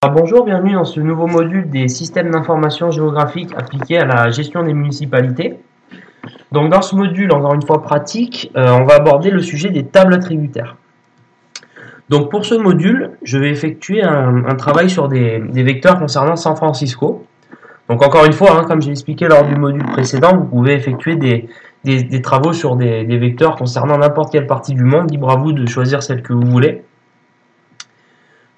Bonjour, bienvenue dans ce nouveau module des systèmes d'information géographique appliqués à la gestion des municipalités. Donc dans ce module, encore une fois pratique, on va aborder le sujet des tables attributaires. Donc pour ce module, je vais effectuer un travail sur des vecteurs concernant San Francisco. Donc encore une fois, comme j'ai expliqué lors du module précédent, vous pouvez effectuer des travaux sur des vecteurs concernant n'importe quelle partie du monde, libre à vous de choisir celle que vous voulez.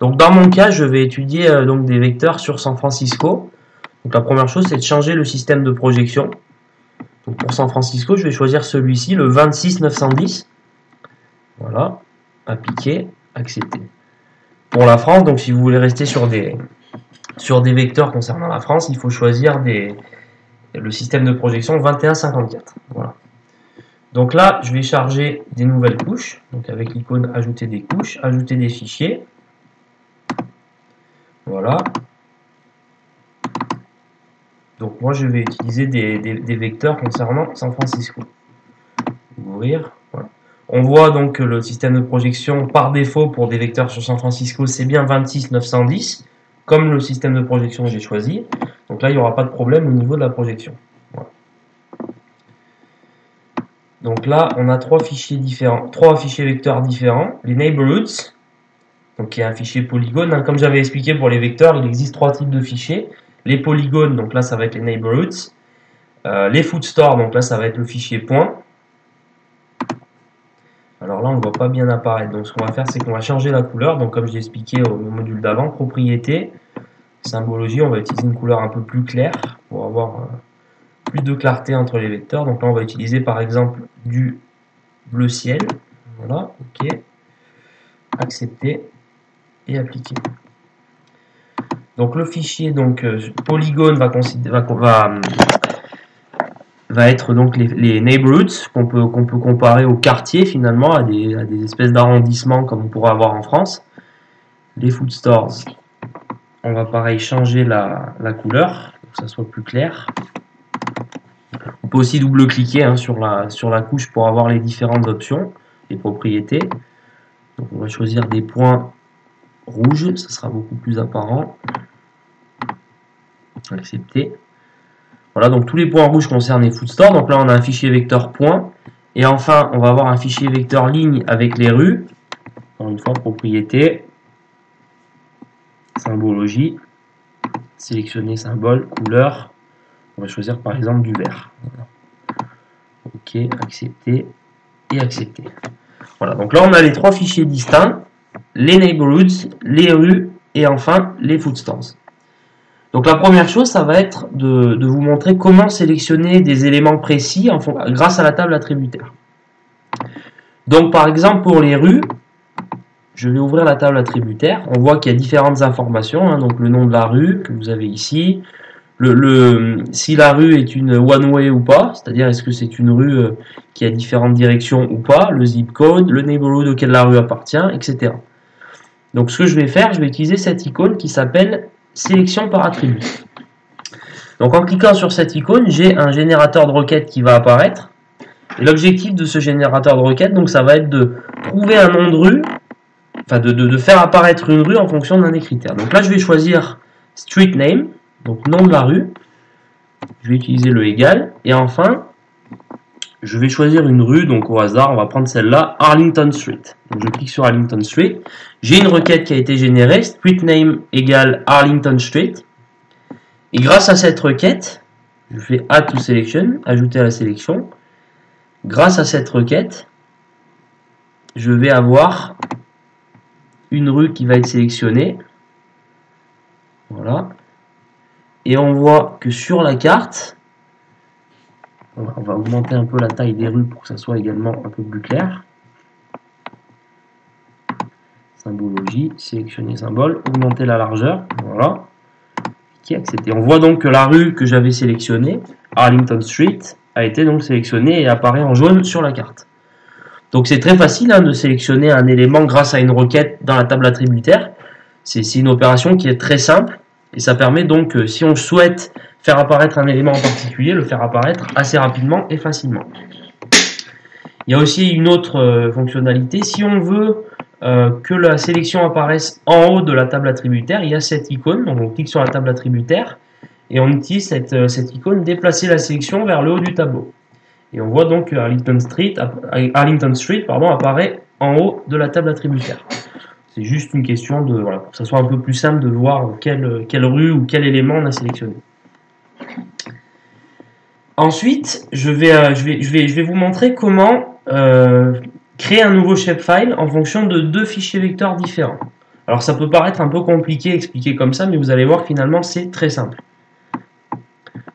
Donc dans mon cas, je vais étudier donc des vecteurs sur San Francisco. Donc la première chose, c'est de changer le système de projection. Donc pour San Francisco, je vais choisir celui-ci, le 26910. Voilà, appliquer, accepter. Pour la France, donc si vous voulez rester sur des vecteurs concernant la France, il faut choisir le système de projection 2154. Voilà. Donc là, je vais charger des nouvelles couches. Donc avec l'icône ajouter des couches, ajouter des fichiers. Voilà. Donc moi je vais utiliser des vecteurs concernant San Francisco. Ouvrir. Voilà. On voit donc que le système de projection par défaut pour des vecteurs sur San Francisco, c'est bien 26910, comme le système de projection que j'ai choisi. Donc là il n'y aura pas de problème au niveau de la projection. Voilà. Donc là on a trois fichiers vecteurs différents. Les neighborhoods, donc qui est un fichier polygone. Comme j'avais expliqué pour les vecteurs, il existe trois types de fichiers. Les polygones, donc là ça va être les neighborhoods. Les footstores, donc là ça va être le fichier point. Alors là on ne voit pas bien apparaître. Donc ce qu'on va faire, c'est qu'on va changer la couleur. Donc comme j'ai expliqué au module d'avant, propriété, symbologie, on va utiliser une couleur un peu plus claire pour avoir plus de clarté entre les vecteurs. Donc là on va utiliser par exemple du bleu ciel. Voilà, ok. Accepter. Et appliquer. Donc le fichier polygone va être donc les neighborhoods qu'on peut comparer aux quartiers finalement, à des espèces d'arrondissements comme on pourrait avoir en France. Les footstores, on va pareil changer la couleur pour que ça soit plus clair. On peut aussi double-cliquer sur la couche pour avoir les différentes options, les propriétés. Donc on va choisir des points rouge, ça sera beaucoup plus apparent. Accepter. Voilà, donc tous les points rouges concernent les footstores. Donc là, on a un fichier vecteur point. Et enfin, on va avoir un fichier vecteur ligne avec les rues. Encore une fois, propriété, symbologie, sélectionner symbole, couleur. On va choisir par exemple du vert. Voilà. Ok, accepter et accepter. Voilà, donc là, on a les trois fichiers distincts. Les neighborhoods, les rues et enfin les footstores. Donc la première chose, ça va être de vous montrer comment sélectionner des éléments précis grâce à la table attributaire. Donc par exemple pour les rues, je vais ouvrir la table attributaire. On voit qu'il y a différentes informations, donc le nom de la rue que vous avez ici, si la rue est une one-way ou pas, c'est-à-dire est-ce que c'est une rue qui a différentes directions ou pas, le zip code, le neighborhood auquel la rue appartient, etc. Donc ce que je vais faire, je vais utiliser cette icône qui s'appelle sélection par attribut. Donc en cliquant sur cette icône, j'ai un générateur de requêtes qui va apparaître. Et l'objectif de ce générateur de requêtes, donc ça va être de trouver un nom de rue, enfin de faire apparaître une rue en fonction d'un des critères. Donc là je vais choisir street name, donc nom de la rue. Je vais utiliser le égal. Et enfin, je vais choisir une rue, donc au hasard, on va prendre celle-là, Arlington Street. Donc je clique sur Arlington Street. J'ai une requête qui a été générée, street name égale Arlington Street. Et grâce à cette requête, je fais add to selection, ajouter à la sélection. Grâce à cette requête, je vais avoir une rue qui va être sélectionnée. Voilà. Et on voit que sur la carte, on va augmenter un peu la taille des rues pour que ça soit également un peu plus clair. Symbologie, sélectionner symbole, augmenter la largeur. Voilà. Ok, accepter. On voit donc que la rue que j'avais sélectionnée, Arlington Street, a été donc sélectionnée et apparaît en jaune sur la carte. Donc c'est très facile de sélectionner un élément grâce à une requête dans la table attributaire. C'est une opération qui est très simple et ça permet donc, si on souhaite faire apparaître un élément en particulier, le faire apparaître assez rapidement et facilement. Il y a aussi une autre fonctionnalité. Si on veut que la sélection apparaisse en haut de la table attributaire, il y a cette icône, donc on clique sur la table attributaire et on utilise cette icône déplacer la sélection vers le haut du tableau. Et on voit donc que Arlington Street apparaît en haut de la table attributaire. C'est juste une question de, voilà, pour que ça soit un peu plus simple de voir quelle rue ou quel élément on a sélectionné. Ensuite, je vais vous montrer comment créer un nouveau shapefile en fonction de deux fichiers vecteurs différents. Alors ça peut paraître un peu compliqué expliqué comme ça, mais vous allez voir que finalement c'est très simple.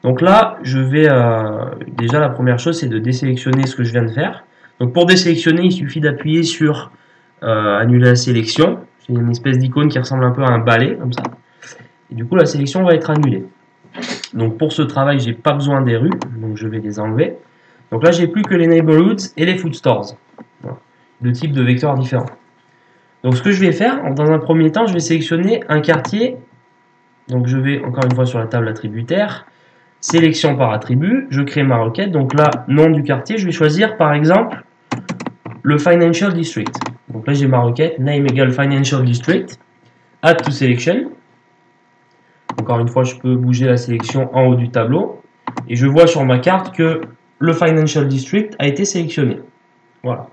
Donc là, je vais déjà la première chose, c'est de désélectionner ce que je viens de faire. Donc pour désélectionner, il suffit d'appuyer sur annuler la sélection. C'est une espèce d'icône qui ressemble un peu à un balai, comme ça. Et du coup, la sélection va être annulée. Donc pour ce travail, j'ai pas besoin des rues, donc je vais les enlever. Donc là, j'ai plus que les neighborhoods et les food stores. Voilà. Deux types de vecteurs différents. Donc ce que je vais faire, dans un premier temps, je vais sélectionner un quartier. Donc je vais encore une fois sur la table attributaire. Sélection par attribut, je crée ma requête. Donc là, nom du quartier, je vais choisir par exemple le Financial District. Donc là, j'ai ma requête, name égale Financial District, add to selection. Encore une fois, je peux bouger la sélection en haut du tableau. Et je vois sur ma carte que le Financial District a été sélectionné. Voilà.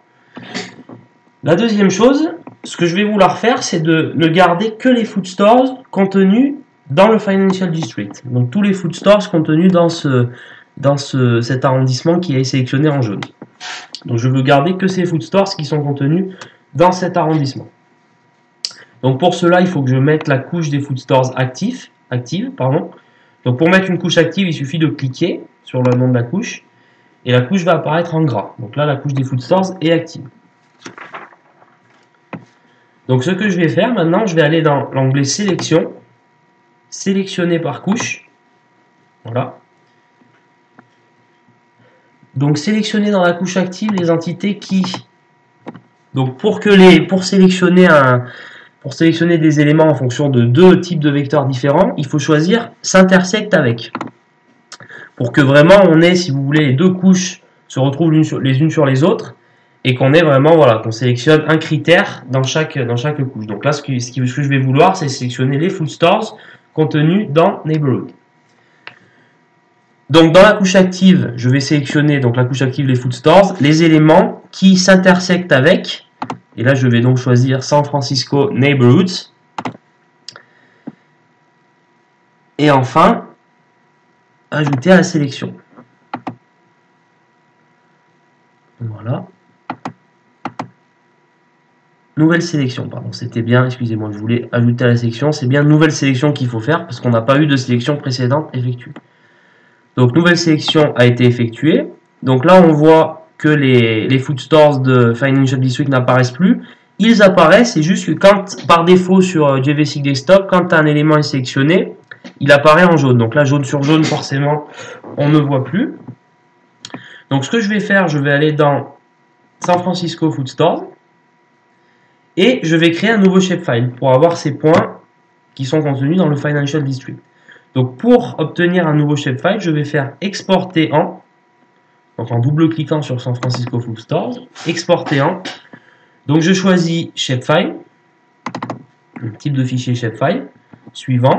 La deuxième chose, ce que je vais vouloir faire, c'est de ne garder que les food stores contenus dans le Financial District. Donc tous les food stores contenus dans cet arrondissement qui est sélectionné en jaune. Donc je veux garder que ces food stores qui sont contenus dans cet arrondissement. Donc pour cela, il faut que je mette la couche des food stores active. Donc pour mettre une couche active, il suffit de cliquer sur le nom de la couche et la couche va apparaître en gras. Donc là, la couche des food stores est active. Donc ce que je vais faire maintenant, je vais aller dans l'onglet sélection, sélectionner par couche. Voilà. Donc sélectionner dans la couche active les entités qui. Donc pour sélectionner des éléments en fonction de deux types de vecteurs différents, il faut choisir s'intersecte avec. Pour que vraiment on ait, si vous voulez, les deux couches se retrouvent les unes sur les autres et qu'on ait vraiment, voilà, qu'on sélectionne un critère dans chaque couche. Donc là, ce que je vais vouloir, c'est sélectionner les food stores contenus dans Neighborhood. Donc dans la couche active, je vais sélectionner, donc la couche active, les food stores, les éléments qui s'intersectent avec. Et là, je vais donc choisir San Francisco Neighborhoods. Et enfin, ajouter à la sélection. Voilà. Nouvelle sélection, pardon, c'était bien, excusez-moi, je voulais ajouter à la sélection. C'est bien nouvelle sélection qu'il faut faire parce qu'on n'a pas eu de sélection précédente effectuée. Donc, nouvelle sélection a été effectuée. Donc là, on voit que les food stores de Financial District n'apparaissent plus. Ils apparaissent, c'est juste que quand, par défaut sur JVSig Desktop, quand un élément est sélectionné, il apparaît en jaune. Donc là, jaune sur jaune, forcément, on ne voit plus. Donc ce que je vais faire, je vais aller dans San Francisco Food Stores et je vais créer un nouveau shapefile pour avoir ces points qui sont contenus dans le Financial District. Donc pour obtenir un nouveau shapefile, je vais faire exporter en, donc en double-cliquant sur San Francisco Food Stores, exporter en. Donc je choisis shapefile, type de fichier shapefile, suivant,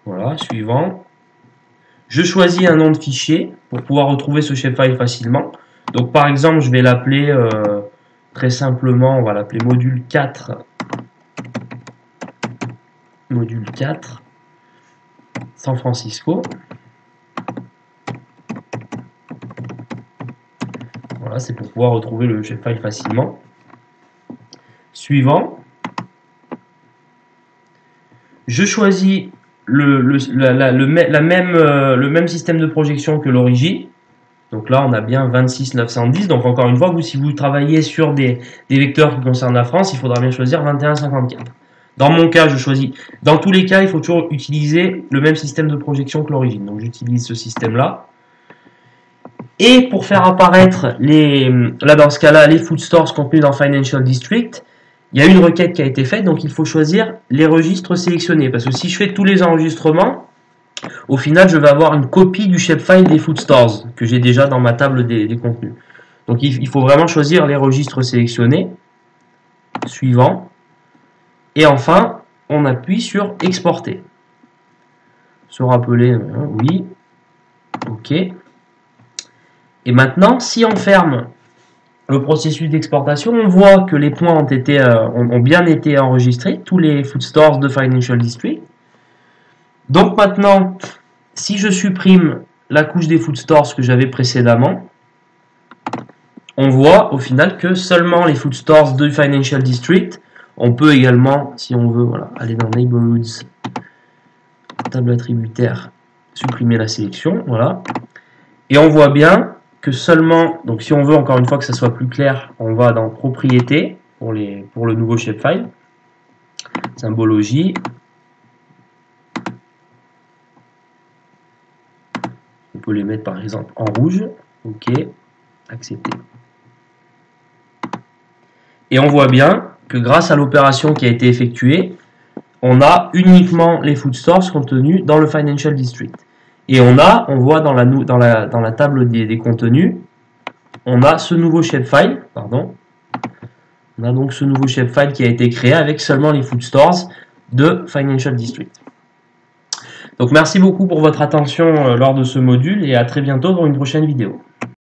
voilà, suivant. Je choisis un nom de fichier pour pouvoir retrouver ce shapefile facilement. Donc par exemple, je vais l'appeler très simplement, on va l'appeler module 4. Module 4 San Francisco. Voilà, c'est pour pouvoir retrouver le shapefile facilement. Suivant. Je choisis le même système de projection que l'origine. Donc là, on a bien 26910. Donc encore une fois, si vous travaillez sur des vecteurs qui concernent la France, il faudra bien choisir 2154. Dans mon cas, je choisis. Dans tous les cas, il faut toujours utiliser le même système de projection que l'origine. Donc j'utilise ce système-là. Et pour faire apparaître là dans ce cas-là, les food stores contenus dans Financial District, il y a une requête qui a été faite, donc il faut choisir les registres sélectionnés. Parce que si je fais tous les enregistrements, au final, je vais avoir une copie du shapefile des food stores que j'ai déjà dans ma table des contenus. Donc il faut vraiment choisir les registres sélectionnés. suivant. Et enfin, on appuie sur exporter. Se rappeler, oui. OK. Et maintenant, si on ferme le processus d'exportation, on voit que les points ont bien été enregistrés, tous les food stores de Financial District. Donc maintenant, si je supprime la couche des food stores que j'avais précédemment, on voit au final que seulement les food stores de Financial District. On peut également, si on veut, voilà, aller dans Neighborhoods, table attributaire, supprimer la sélection, voilà. Et on voit bien que seulement, donc si on veut encore une fois que ça soit plus clair, on va dans Propriétés pour le nouveau shapefile, Symbologie. On peut les mettre par exemple en rouge. OK, accepter. Et on voit bien que grâce à l'opération qui a été effectuée, on a uniquement les food stores contenus dans le Financial District. Et on voit dans la table des contenus, on a ce nouveau shapefile, pardon. On a donc ce nouveau shapefile qui a été créé avec seulement les food stores de Financial District. Donc merci beaucoup pour votre attention lors de ce module et à très bientôt dans une prochaine vidéo.